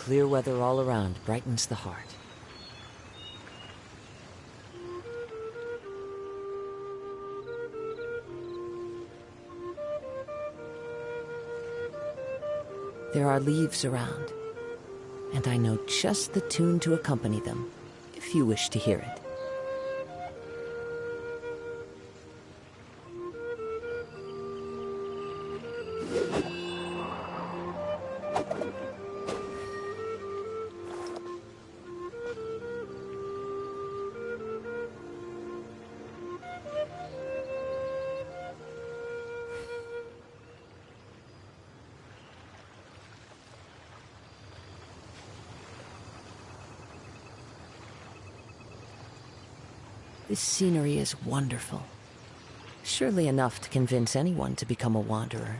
clear weather all around brightens the heart. There are leaves around, and I know just the tune to accompany them, if you wish to hear it. This scenery is wonderful. Surely enough to convince anyone to become a wanderer.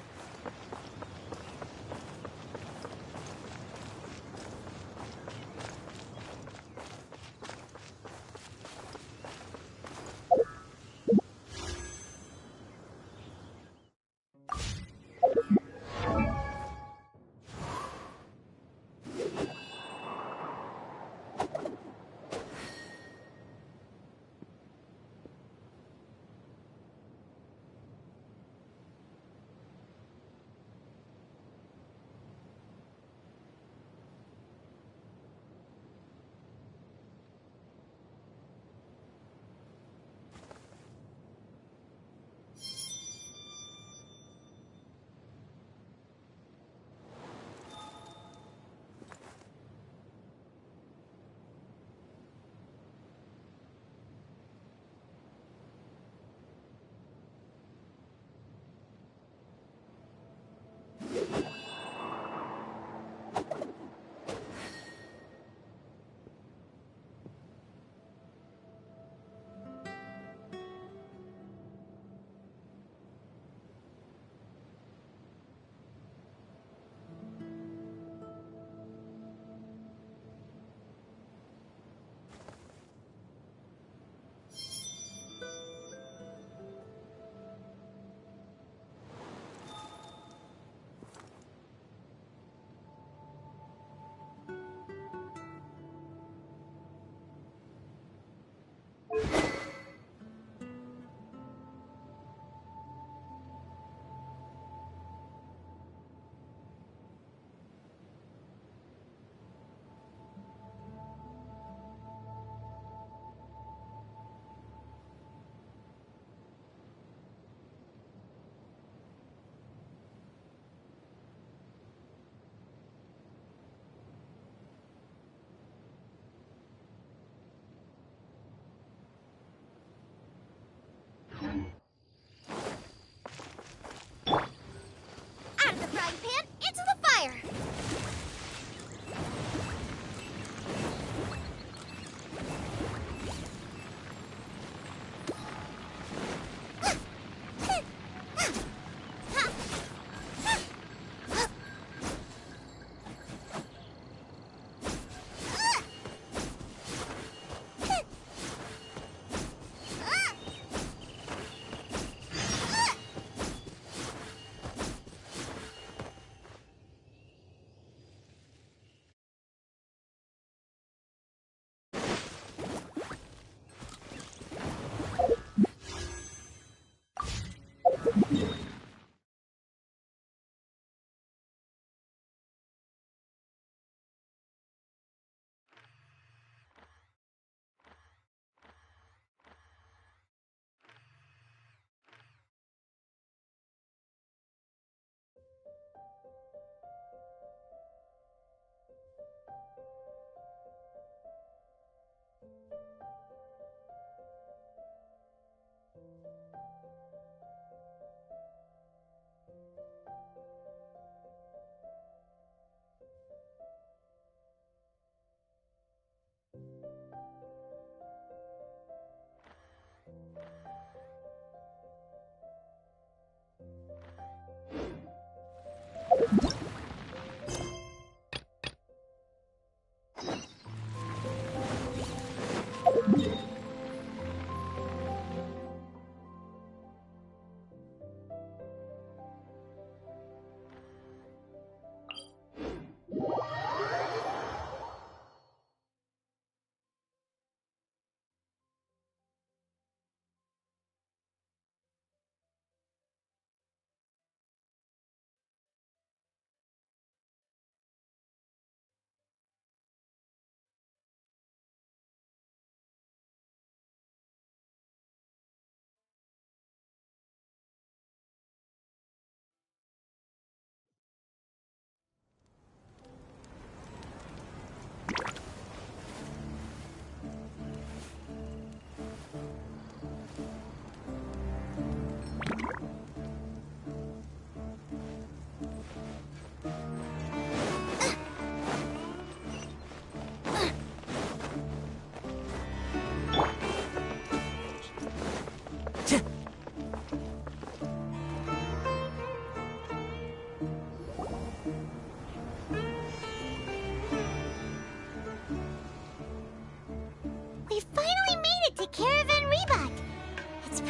Out of the frying pan, into the fire!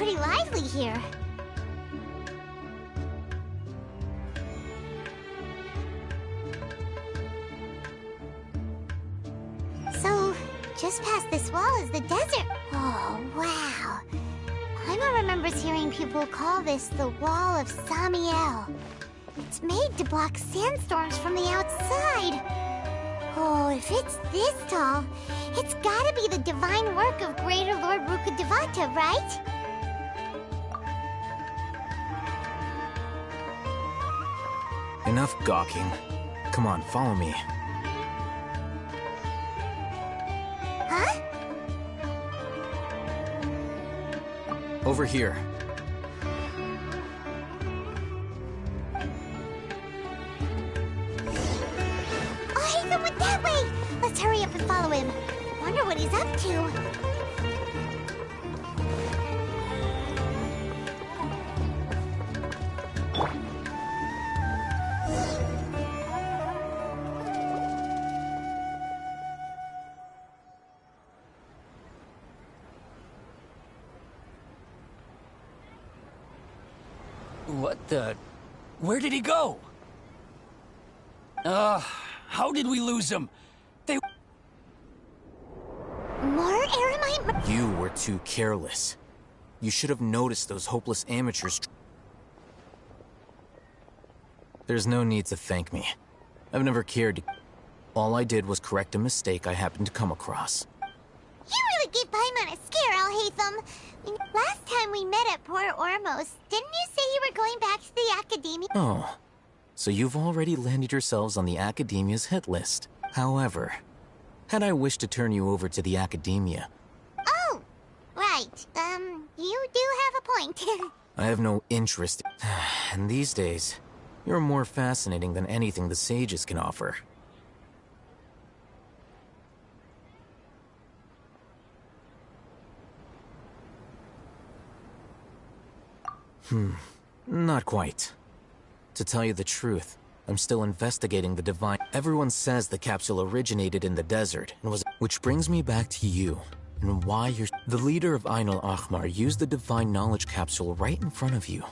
pretty lively here. So, just past this wall is the desert. Oh, wow. Paimon remembers hearing people call this the Wall of Samiel. It's made to block sandstorms from the outside. Oh, if it's this tall, it's gotta be the divine work of Greater Lord Rukkhadevata, right? Enough gawking. Come on, follow me. Huh? Over here. Oh, Hatham went that way! Let's hurry up and follow him. Wonder what he's up to. What the... Where did he go? How did we lose him? They... More Aramite? You were too careless. You should have noticed those hopeless amateurs. There's no need to thank me. I've never cared to... All I did was correct a mistake I happened to come across. You really gave Paimon a scare, Al-Hatham. Last time we met at Port Ormos, didn't you say you were going back to the Academia? Oh, so you've already landed yourselves on the Academia's hit list. However, had I wished to turn you over to the Academia... Oh, right. You do have a point. I have no interest. And these days, you're more fascinating than anything the sages can offer. Not quite. To tell you the truth, I'm still investigating the divine... Everyone says the capsule originated in the desert and was... Which brings me back to you, and why you're... The leader of Ain al-Ahmar used the divine knowledge capsule right in front of you.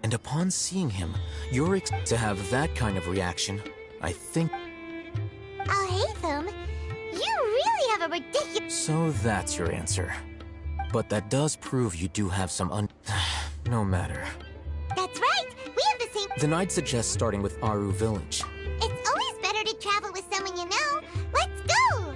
And upon seeing him, you're to have that kind of reaction, I think... Al-Hatham, you really have a ridiculous... So that's your answer. But that does prove you do have some No matter. That's right! We have the same... Then I'd suggest starting with Aru Village. It's always better to travel with someone you know. Let's go!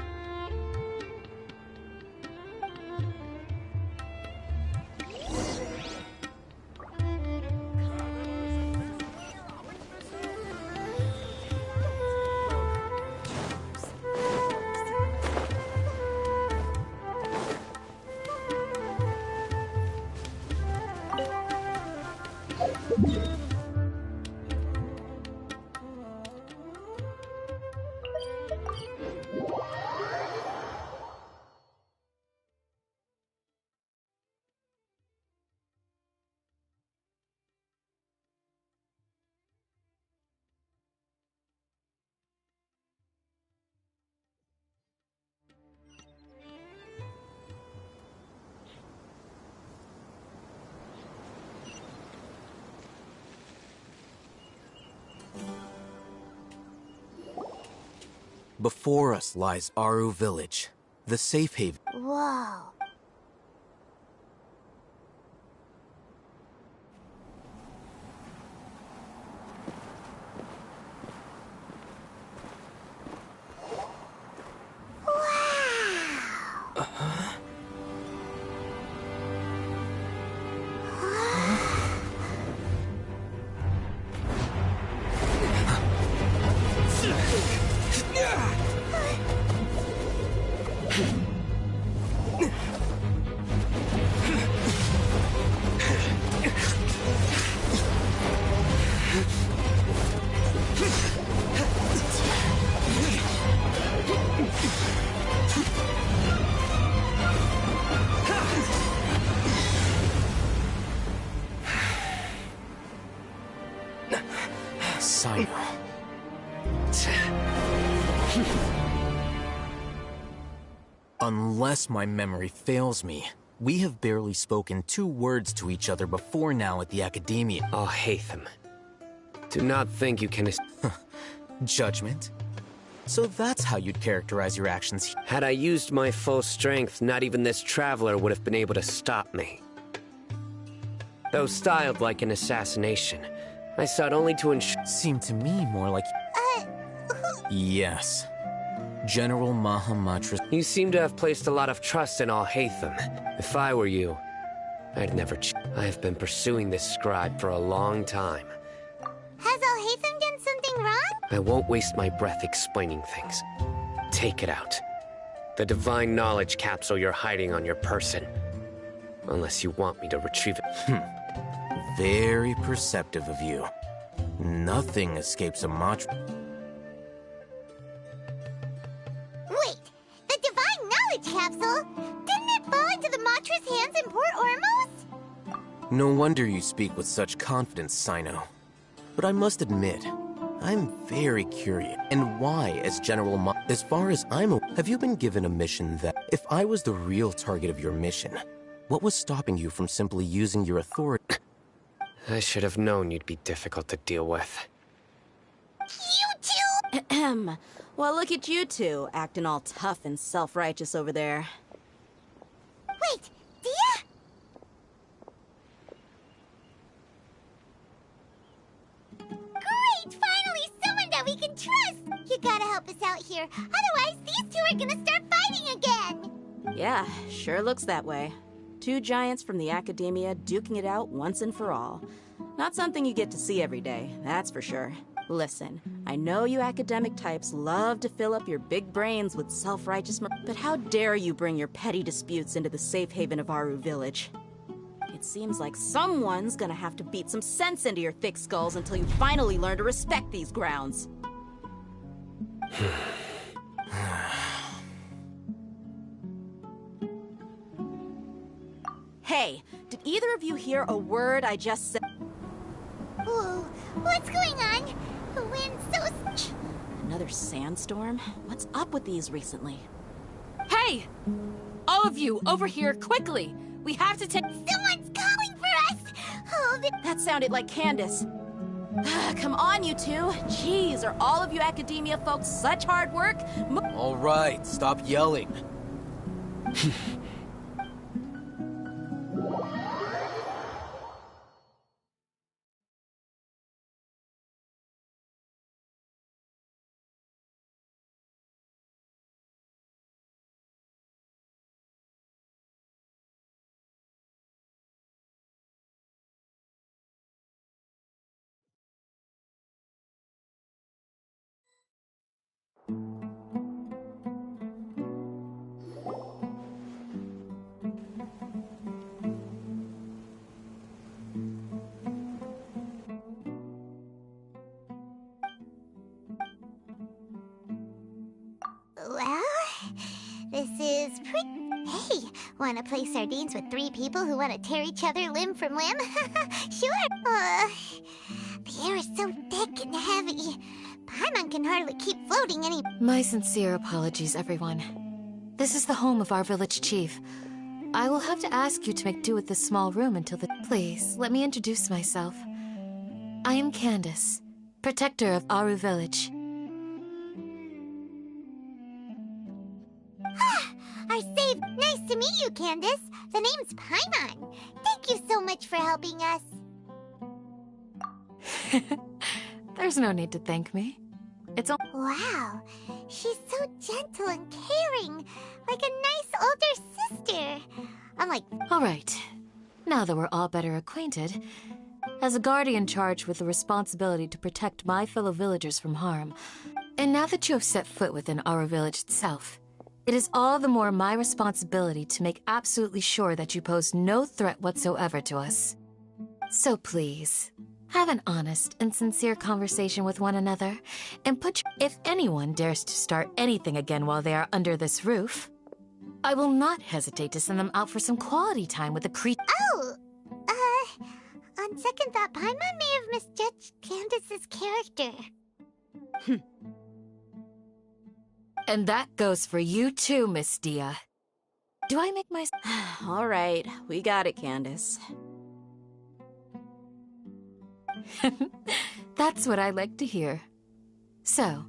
Before us lies Aru Village, the safe haven. Whoa. Unless my memory fails me, We have barely spoken 2 words to each other before now at the Academia. I'll hate them. Do not think you can... Judgment? So that's how you'd characterize your actions. Had I used my full strength, not even this traveler would have been able to stop me. Though styled like an assassination, I sought only to ensure... Seemed to me more like... Yes. General Mahamatra... You seem to have placed a lot of trust in Al-Haytham. If I were you, I'd never... I have been pursuing this scribe for a long time. Has Al-Haytham done something wrong? I won't waste my breath explaining things. Take it out. The divine knowledge capsule you're hiding on your person. Unless you want me to retrieve it. Very perceptive of you. Nothing escapes a Matra... Wait, the divine knowledge capsule? Didn't it fall into the Matra's hands in Port Ormos? No wonder you speak with such confidence, Sino. But I must admit, I'm very curious. And why, as General as far as I'm aware, have you been given a mission that... If I was the real target of your mission, what was stopping you from simply using your authority? I should have known you'd be difficult to deal with. You two! Well, look at you two, acting all tough and self-righteous over there. Wait, Dia? Great! Finally, someone that we can trust! You gotta help us out here, otherwise these two are gonna start fighting again! Yeah, sure looks that way. 2 giants from the Academia duking it out once and for all. Not something you get to see every day, that's for sure. Listen, I know you academic types love to fill up your big brains with self-righteous but how dare you bring your petty disputes into the safe haven of Aru Village? It seems like someone's gonna have to beat some sense into your thick skulls until you finally learn to respect these grounds. Hey, did either of you hear a word I just said? Whoa, what's going on? The wind's so... Another sandstorm? What's up with these recently? Hey! All of you, over here, quickly! We have to take... Someone's calling for us! Oh, That sounded like Candace. Come on, you two. Jeez, are all of you academia folks such hard work? All right, stop yelling. Well, this is pretty... Hey, wanna play sardines with 3 people who wanna tear each other limb from limb? Sure. The air is so thick and heavy. Paimon can hardly keep floating any... My sincere apologies, everyone. This is the home of our village chief. I will have to ask you to make do with this small room until the... Please, let me introduce myself. I am Candace, protector of Aru Village. Our save... Nice to meet you, Candace. The name's Paimon. Thank you so much for helping us. There's no need to thank me. It's all... Wow, she's so gentle and caring. Like a nice older sister. I'm like... All right. Now that we're all better acquainted, as a guardian charged with the responsibility to protect my fellow villagers from harm, and now that you have set foot within Aru Village itself, it is all the more my responsibility to make absolutely sure that you pose no threat whatsoever to us. So please, have an honest and sincere conversation with one another, and if anyone dares to start anything again while they are under this roof, I will not hesitate to send them out for some quality time with the creature. Oh, on second thought, Paimon may have misjudged Candace's character. And that goes for you too, Miss Dia. Do I make my... All right, we got it, Candace. That's what I like to hear. So,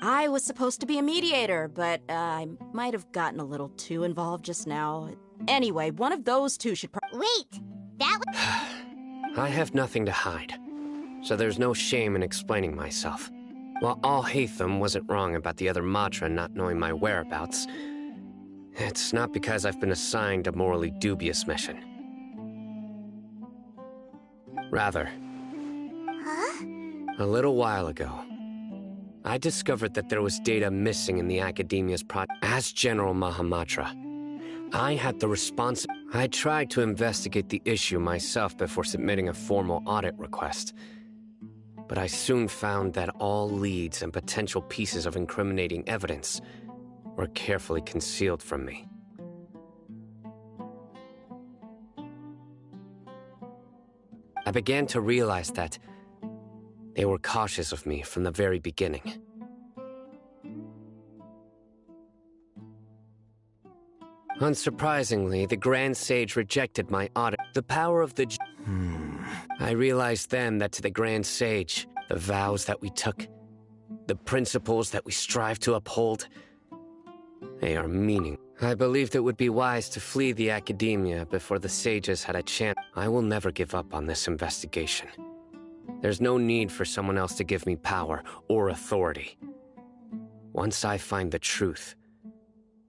I was supposed to be a mediator, but I might have gotten a little too involved just now. Anyway, one of those two should Wait, that was... I have nothing to hide, so there's no shame in explaining myself. While Al-Haytham wasn't wrong about the other Matra not knowing my whereabouts, it's not because I've been assigned a morally dubious mission. Rather, a little while ago, I discovered that there was data missing in the Academia's project. As General Mahamatra, I had the I tried to investigate the issue myself before submitting a formal audit request. But I soon found that all leads and potential pieces of incriminating evidence were carefully concealed from me. I began to realize that they were cautious of me from the very beginning. Unsurprisingly, the Grand Sage rejected my audit. The power of the... I realized then that to the Grand Sage, the vows that we took, the principles that we strive to uphold, they are meaning. I believed it would be wise to flee the Academia before the sages had a chance. I will never give up on this investigation. There's no need for someone else to give me power or authority. Once I find the truth,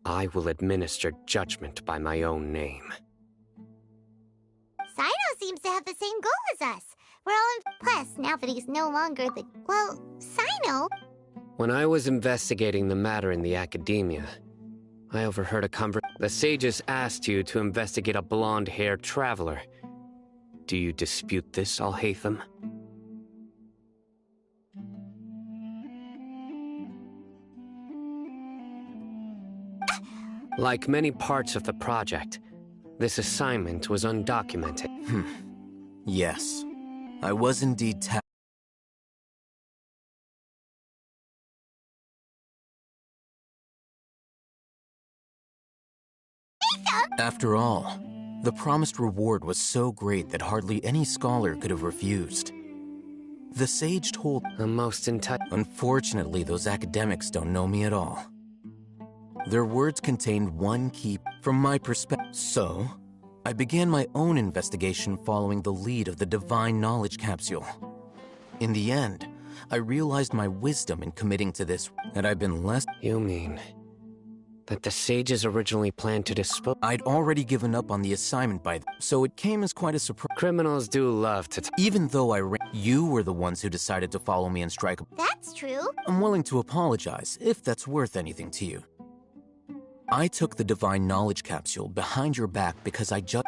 I will administer judgment by my own name. Sino seems to have the same goal as us. We're all impressed now that he's no longer the... Well, Sino... When I was investigating the matter in the Academia, I overheard a conversation. The sages asked you to investigate a blonde-haired traveler. Do you dispute this, Al-Haytham? Like many parts of the project, this assignment was undocumented. Yes. I was indeed After all, the promised reward was so great that hardly any scholar could have refused. The sage told... Unfortunately, those academics don't know me at all. Their words contained one key from my perspective. So, I began my own investigation following the lead of the Divine Knowledge Capsule. In the end, I realized my wisdom in committing to this. Had I been less... You mean that the sages originally planned to dispose... I'd already given up on the assignment by then, so it came as quite a surprise. Criminals do love to... Even though you were the ones who decided to follow me and strike a... That's true. I'm willing to apologize, if that's worth anything to you. I took the Divine Knowledge Capsule behind your back because I just...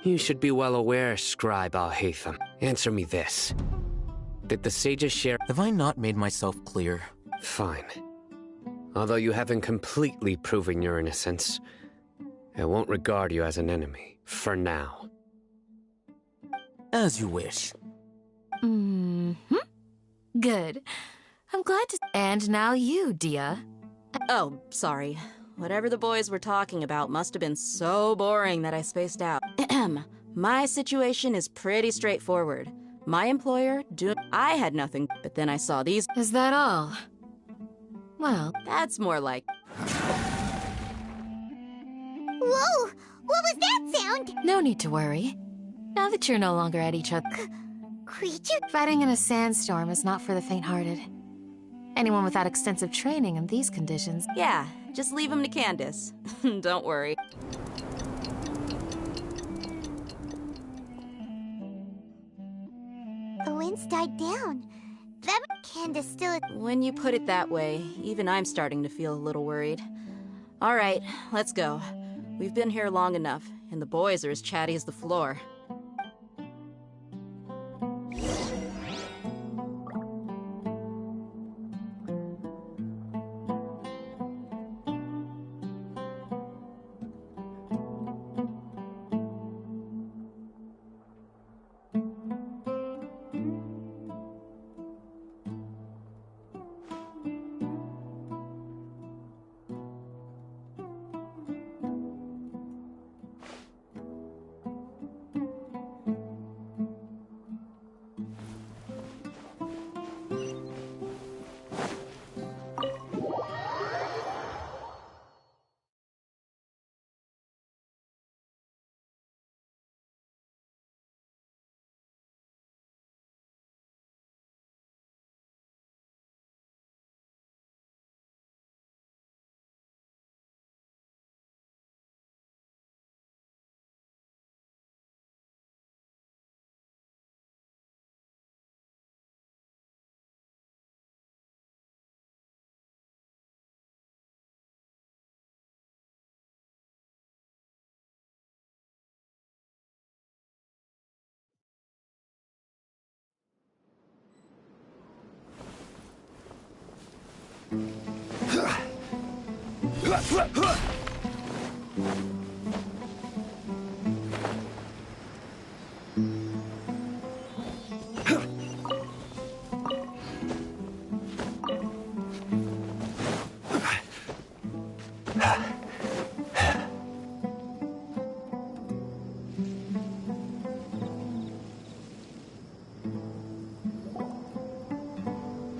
You should be well aware, Scribe Al-Haytham. Answer me this. Did the sages share... Have I not made myself clear? Fine. Although you haven't completely proven your innocence, I won't regard you as an enemy, for now. As you wish. Good. I'm glad to... And now you, Dia. Oh, sorry. Whatever the boys were talking about must have been so boring that I spaced out. My situation is pretty straightforward. My employer, I had nothing, but then I saw these... Is that all? Well... That's more like... Whoa! What was that sound? No need to worry. Now that you're no longer at each other... Creature? Fighting in a sandstorm is not for the faint-hearted. Anyone without extensive training in these conditions... Yeah, just leave him to Candace. Don't worry. The wind's died down. That Candace still... When you put it that way, even I'm starting to feel a little worried. All right, let's go. We've been here long enough, and the boys are as chatty as the floor.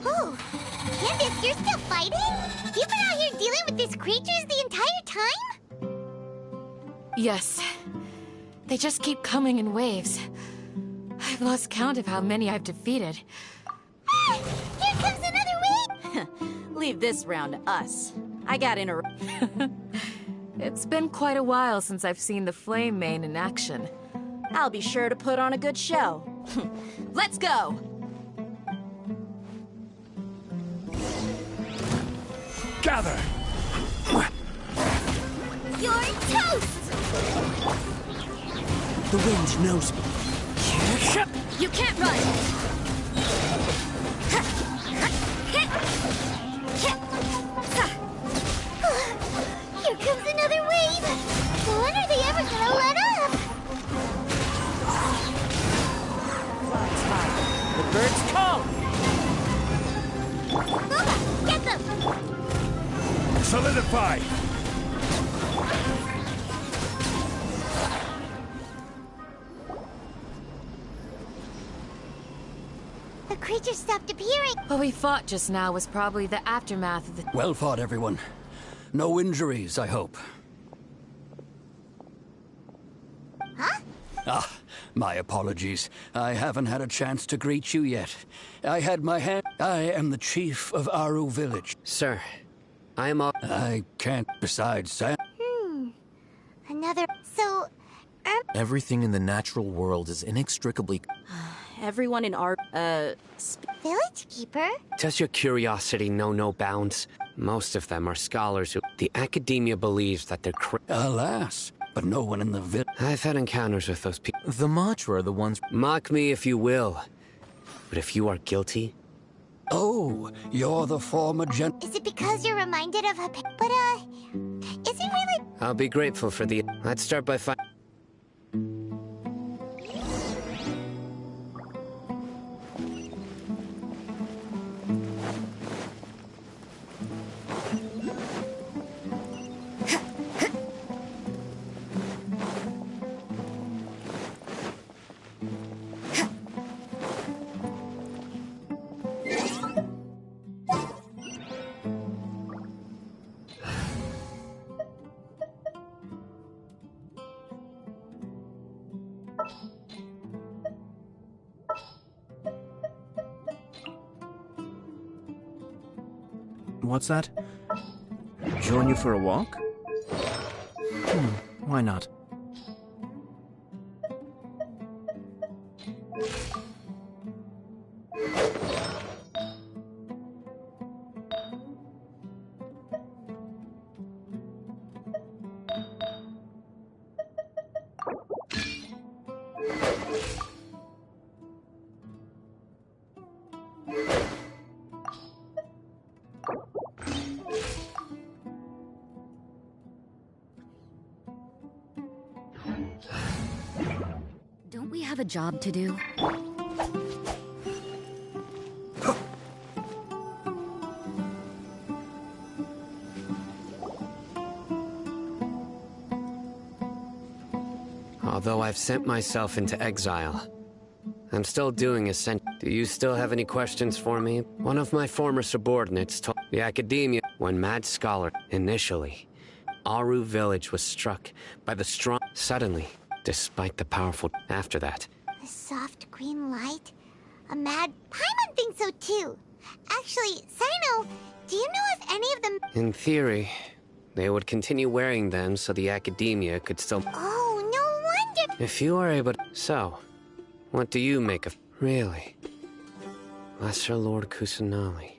Oh, Candace, you're still fighting? You've been out here dealing with these creatures the entire time? Yes. They just keep coming in waves. I've lost count of how many I've defeated. Ah, here comes another wave! Leave this round to us. I got It's been quite a while since I've seen the Flame Mane in action. I'll be sure to put on a good show. Let's go! Gather! You're toast! The wind knows me. You can't run! Here comes another wave! When are they ever gonna let up? The birds come! Boba, get them! Solidify! The creatures stopped appearing. What we fought just now was probably the aftermath of the... Well fought, everyone. No injuries, I hope. Huh? Ah, my apologies. I haven't had a chance to greet you yet. I had my hand... I am the chief of Aru village. Sir, I am all... I can't... Besides, Sam... Another... So... Everything in the natural world is inextricably... Everyone in our, Village Keeper? Does your curiosity know no bounds? Most of them are scholars who... The academia believes that they're Alas, but no one in the village... I've had encounters with those people. The Matra are the ones... Mock me if you will. But if you are guilty... Oh, you're the former Is it because you're reminded of her... But, is it really... I'll be grateful for the... Let's start by What's that? Join you for a walk? Why not? Don't we have a job to do? Although I've sent myself into exile, I'm still doing essential. Do you still have any questions for me? One of my former subordinates told the academia when Mad Scholar initially, Aru village was struck by the strong. Suddenly, despite the powerful. After that, The soft green light? A mad... Paimon thinks so too. Actually, Sino, do you know if any of them... in theory, they would continue wearing them so the academia could still. Oh, no wonder... If you are able. So, what do you make of. Really? Lesser Lord Kusanali.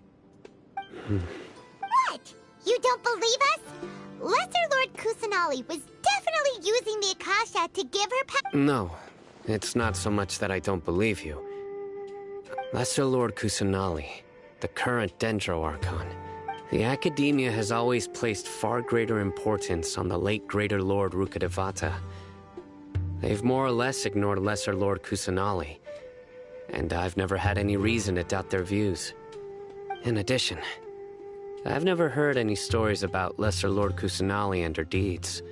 What? You don't believe us? Lesser Lord Kusanali was definitely using the Akasha to give her No, it's not so much that I don't believe you. Lesser Lord Kusanali, the current Dendro Archon, The Academia has always placed far greater importance on the late Greater Lord Rukkhadevata. They've more or less ignored Lesser Lord Kusanali, and I've never had any reason to doubt their views. In addition, I've never heard any stories about Lesser Lord Kusanali and her deeds.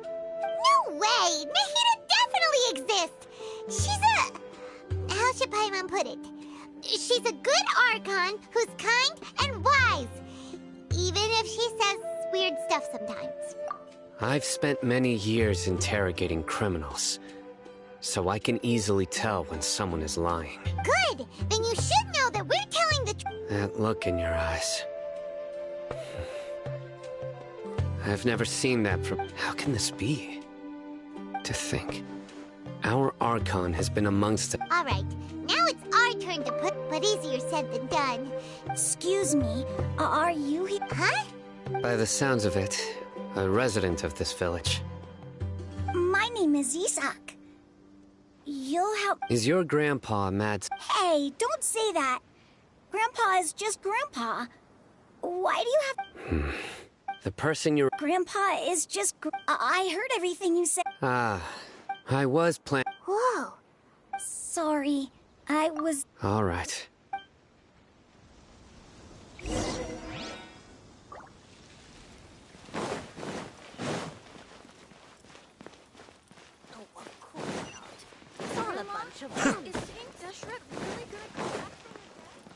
No way! Nahida definitely exists! She's a... how should Paimon put it? She's a good Archon who's kind and wise, even if she says weird stuff sometimes. I've spent many years interrogating criminals, so I can easily tell when someone is lying. Good! Then you should know that we're telling the truth. That look in your eyes. I've never seen that from... How can this be? To think, our Archon has been amongst the... Alright, now it's our turn to put... but easier said than done. Excuse me, are you here? Huh? By the sounds of it, a resident of this village. My name is Isak. You'll help... Is your grandpa mad? Hey, don't say that. Grandpa is just Grandpa. Why do you have... The person you're... Grandpa is just... I heard everything you said. Ah, I was Whoa. Sorry, I was... All right. It's all a bunch of... Is seeing Deshret really gonna come back from the dead?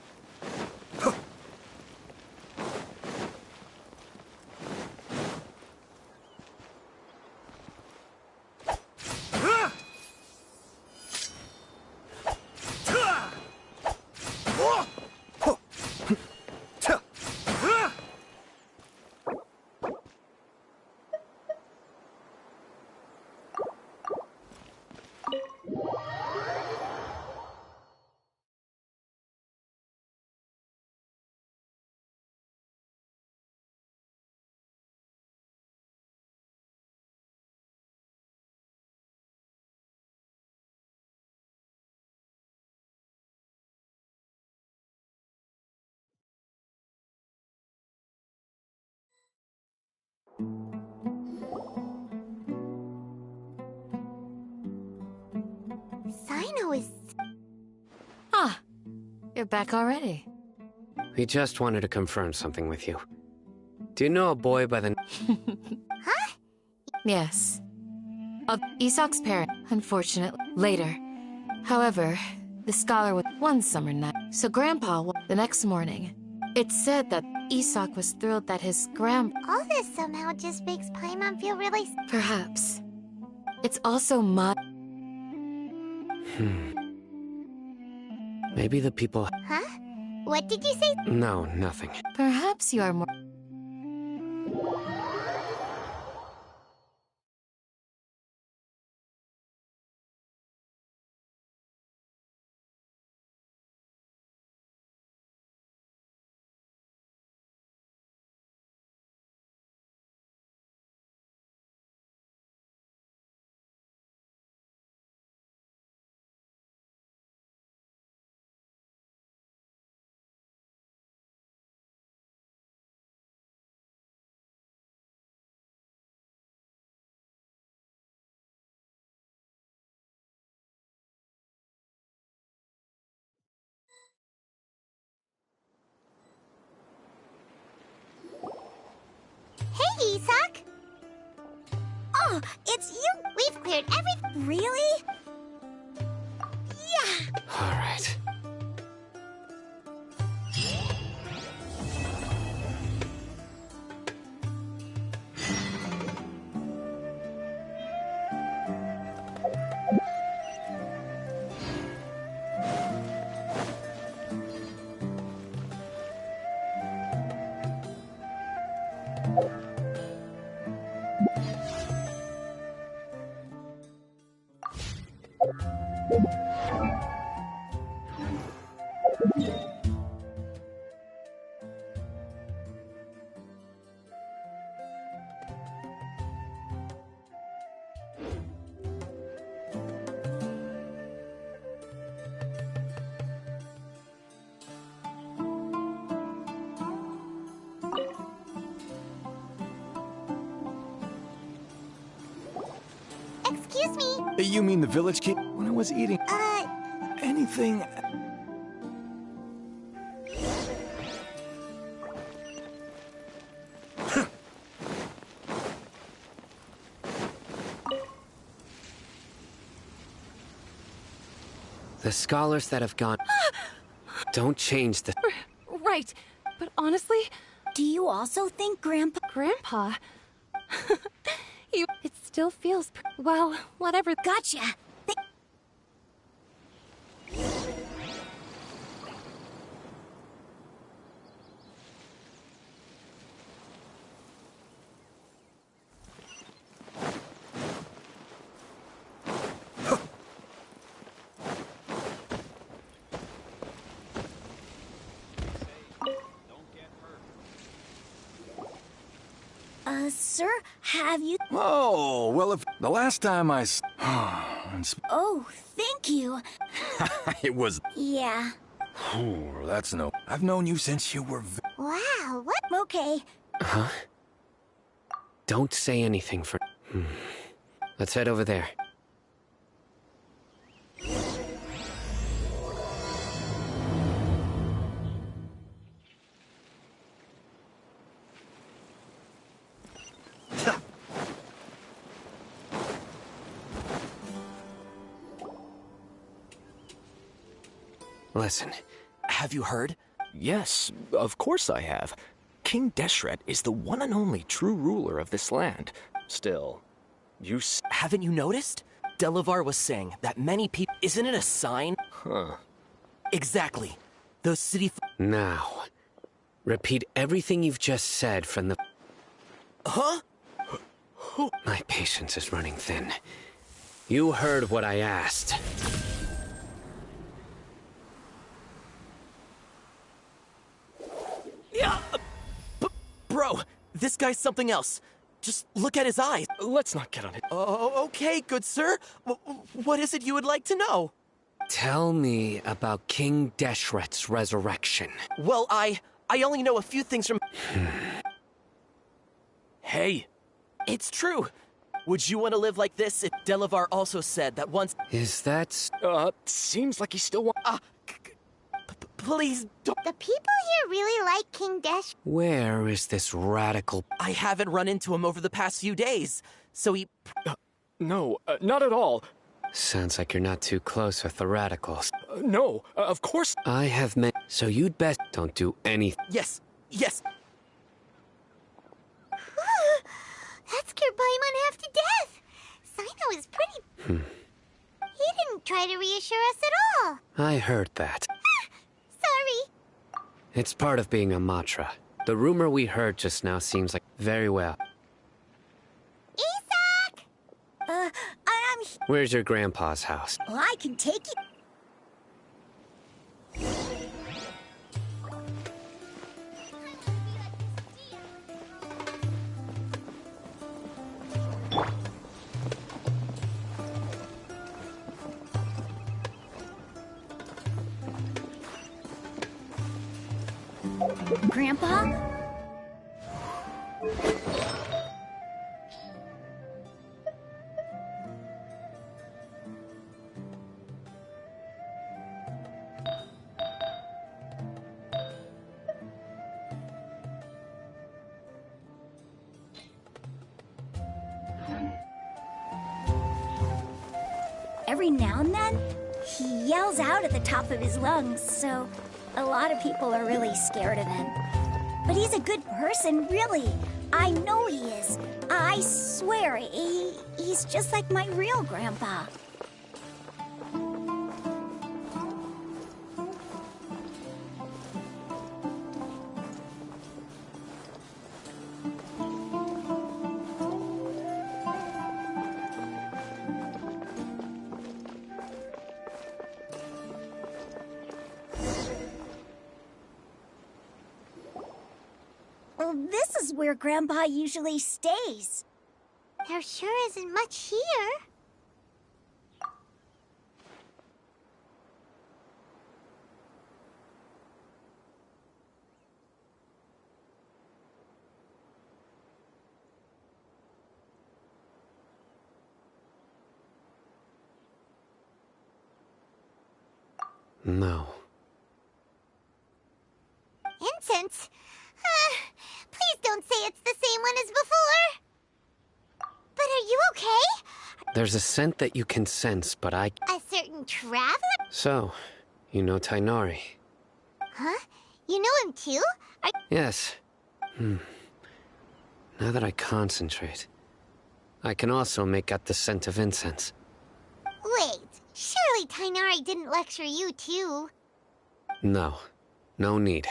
Sino is... Ah, you're back already. We just wanted to confirm something with you. Do you know a boy by the... Huh? Yes. Of Isak's parent, unfortunately. Later. However, the scholar was one summer night, so Grandpa, the next morning, it's said that Isak was thrilled that his All this somehow just makes Paimon feel really... Perhaps. It's also my... Maybe the people... Huh? What did you say? No, nothing. Perhaps you are more... Hey, Isak! Oh, it's you! We've cleared everything. Really? Yeah! All right. Excuse me. You mean the village king? When I was eating anything. The scholars that have gone don't change the... Right, but honestly... Do you also think Grandpa... Grandpa... It still feels... Well, whatever. Gotcha. Sir, have you... Oh, well, if the last time I Oh, thank you. it was... Yeah. Ooh, that's no... I've known you since you were... Wow, what? Okay. Huh? Don't say anything for... Let's head over there. Listen. Have you heard? Yes, of course I have. King Deshret is the one and only true ruler of this land. Still, haven't you noticed? Delavar was saying that many people... Isn't it a sign? Huh. Exactly. Those city... Now, repeat everything you've just said from the... Huh? My patience is running thin. You heard what I asked. Yeah, bro, this guy's something else. Just look at his eyes. Let's not get on it. Oh, okay, good sir. What is it you would like to know? Tell me about King Deshret's resurrection. Well, I only know a few things from... Hey, it's true. Would you want to live like this if Delavar also said that once... Is that... seems like he still wants... Please don't... The people here really like King Desh. Where is this radical... I haven't run into him over the past few days, so he... No, not at all. Sounds like you're not too close with the radicals. No, of course... I have met... So you'd best don't do anything. Yes. That scared Paimon half to death. Sino is pretty... He didn't try to reassure us at all. I heard that. Sorry. It's part of being a Matra. The rumor we heard just now seems like very well. Isak! I'm... Where's your grandpa's house? Well, I can take you... Grandpa? Every now and then, he yells out at the top of his lungs, so a lot of people are really scared of him. But he's a good person, really. I know he is. I swear, he's just like my real grandpa. Well, this is where Grandpa usually stays. There sure isn't much here. No. Incense? Please don't say it's the same one as before. But are you okay? There's a scent that you can sense, but I... A certain traveler? So, you know Tainari? Huh? You know him too? Yes. Now that I concentrate, I can also make out the scent of incense. Wait, surely Tainari didn't lecture you too? No. No need.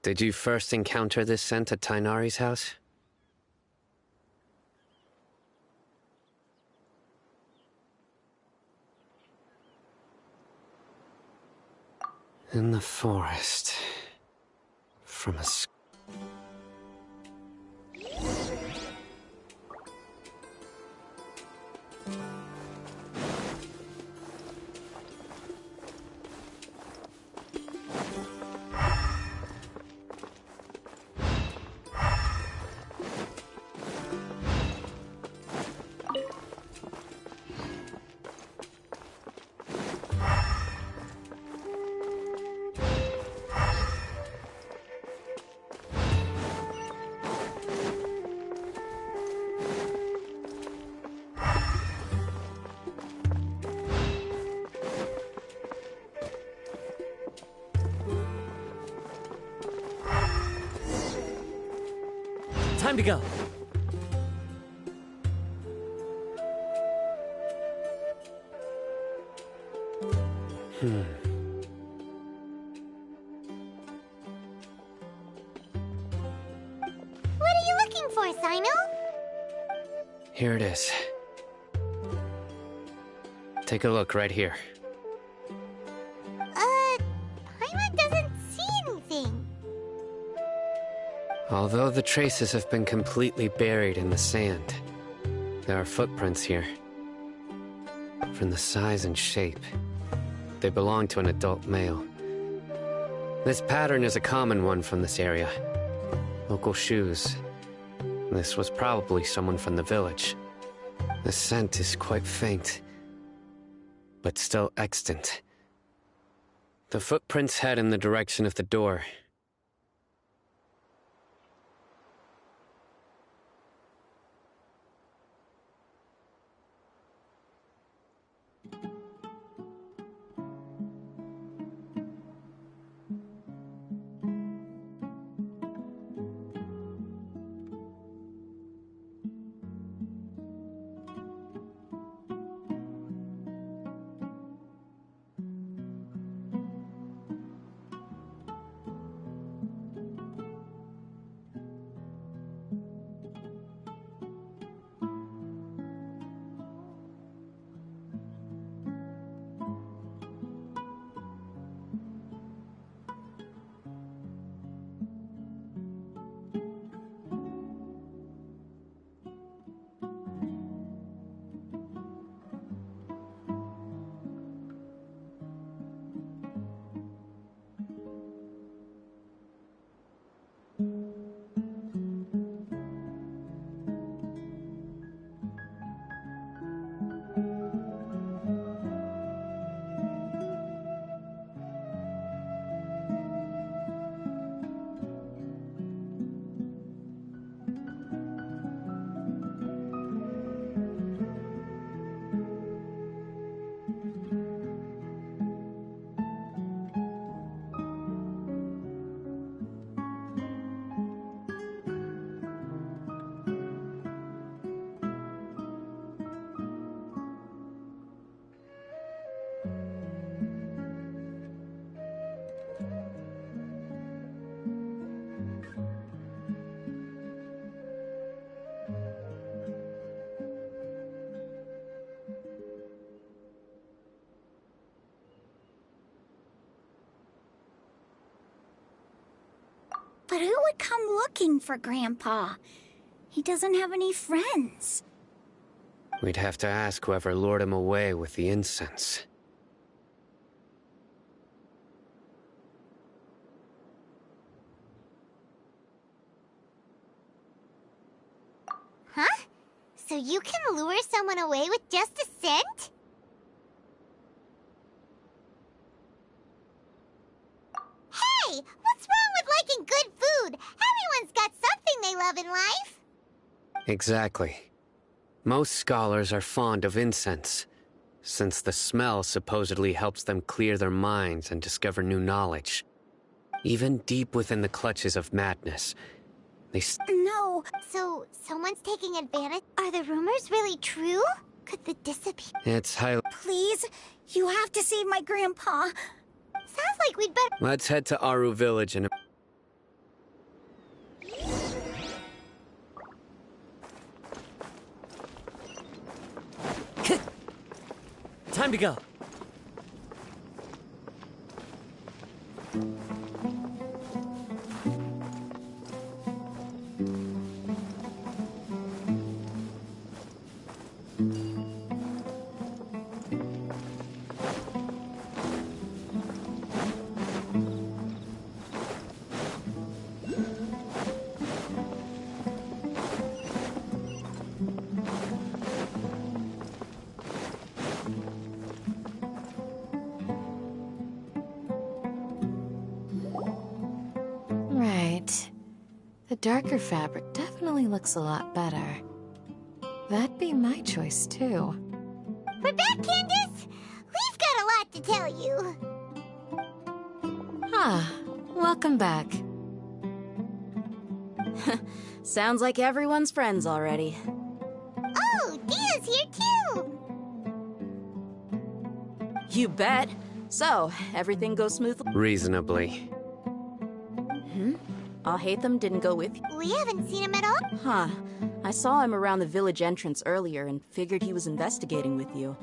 Did you first encounter this scent at Tainari's house? In the forest. From a... Time to go. What are you looking for, Sino? Here it is. Take a look right here. Paimon doesn't see anything. Although the traces have been completely buried in the sand, there are footprints here. From the size and shape, they belong to an adult male. This pattern is a common one from this area. Local shoes. This was probably someone from the village. The scent is quite faint, but still extant. The footprints head in the direction of the door. But who would come looking for Grandpa? He doesn't have any friends. We'd have to ask whoever lured him away with the incense. Huh? So you can lure someone away with just a scent? liking good food. Everyone's got something they love in life. Exactly. Most scholars are fond of incense, since the smell supposedly helps them clear their minds and discover new knowledge. Even deep within the clutches of madness, No. So, someone's taking advantage? Are the rumors really true? Could the disappear? It's highly... Please, you have to save my grandpa. Sounds like we'd better... Let's head to Aru Village and... Time to go. Right. The darker fabric definitely looks a lot better. That'd be my choice, too. We're back, Candace! We've got a lot to tell you. Ah, welcome back. Sounds like everyone's friends already. Oh, Dia's here too! You bet. So, everything goes smoothly? Reasonably. Alhaitham didn't go with you? We haven't seen him at all. Huh. I saw him around the village entrance earlier and figured he was investigating with you.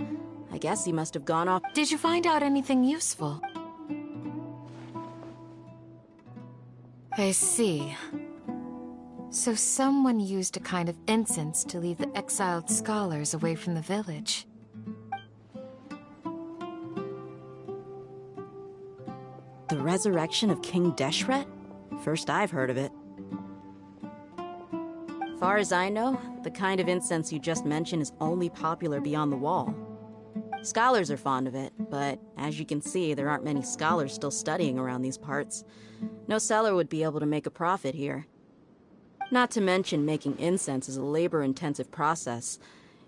I guess he must have gone off. Did you find out anything useful? I see. So someone used a kind of incense to lead the exiled scholars away from the village. The resurrection of King Deshret? First I've heard of it. Far as I know, the kind of incense you just mentioned is only popular beyond the wall. Scholars are fond of it, but as you can see, there aren't many scholars still studying around these parts. No seller would be able to make a profit here. Not to mention making incense is a labor-intensive process.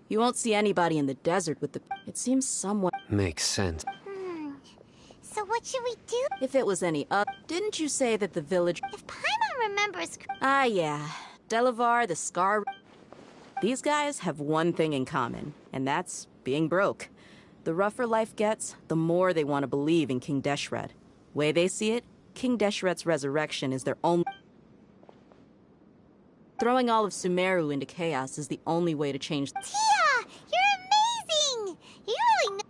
You won't see anybody in the desert with the... It seems somewhat... Makes sense. So what should we do? If it was any didn't you say that the village... If Paimon remembers... Ah, yeah. Delavar, the Scar... These guys have one thing in common, and that's being broke. The rougher life gets, the more they want to believe in King Deshret. Way they see it, King Deshret's resurrection is their only... Throwing all of Sumeru into chaos is the only way to change... Tia! You're amazing! You really know...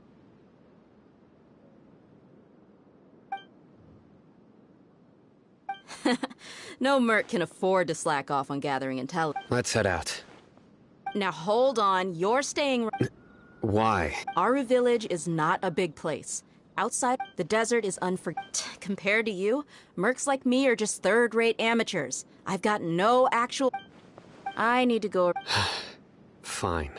No merc can afford to slack off on gathering intelligence. Let's head out. Now hold on, you're staying... Why? Aru Village is not a big place. Outside, the desert is Compared to you, mercs like me are just third-rate amateurs. I've got no actual... I need to go... Fine.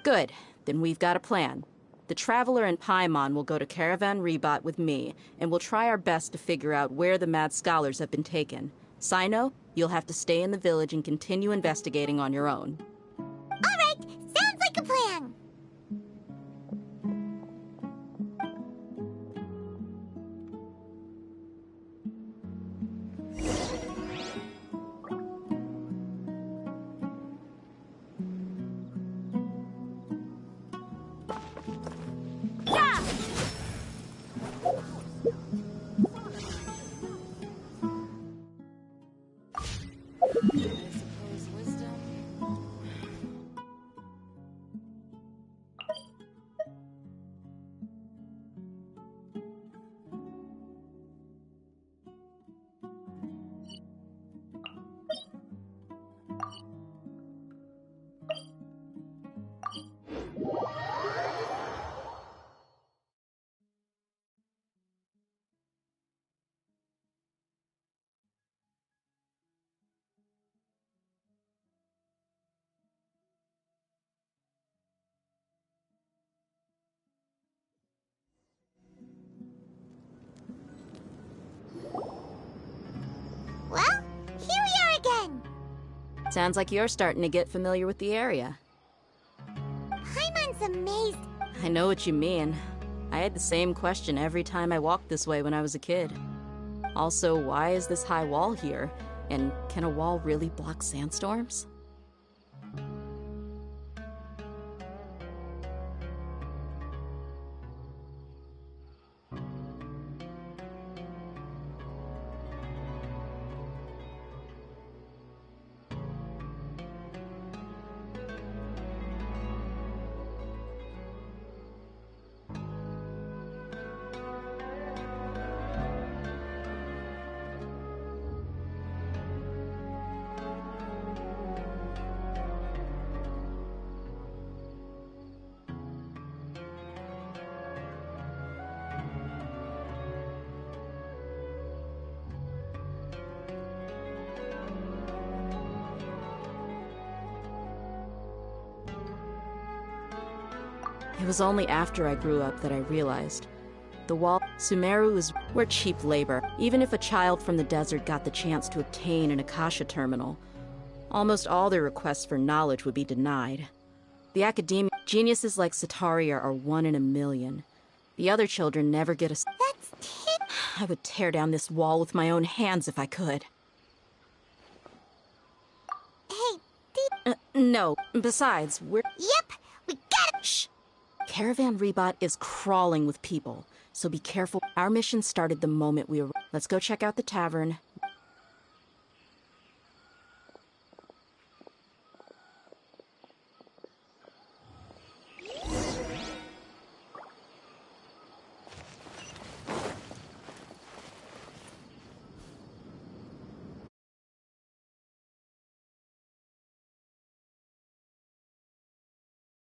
Good. Then we've got a plan. The Traveler and Paimon will go to Caravan Rebot with me, and we'll try our best to figure out where the mad scholars have been taken. Sino, you'll have to stay in the village and continue investigating on your own. All right! Sounds like a plan! Sounds like you're starting to get familiar with the area. Paimon's amazed. I know what you mean. I had the same question every time I walked this way when I was a kid. Also, why is this high wall here? And can a wall really block sandstorms? It was only after I grew up that I realized. The wall Sumeru is we're cheap labor. Even if a child from the desert got the chance to obtain an Akasha terminal, almost all their requests for knowledge would be denied. The academia geniuses like Sataria are 1 in a million. The other children never get a... I would tear down this wall with my own hands if I could. Hey, no. Besides, we're... Yep, we got it! Shh! Caravan Rebot is crawling with people, so be careful. Our mission started the moment we arrived. Let's go check out the tavern,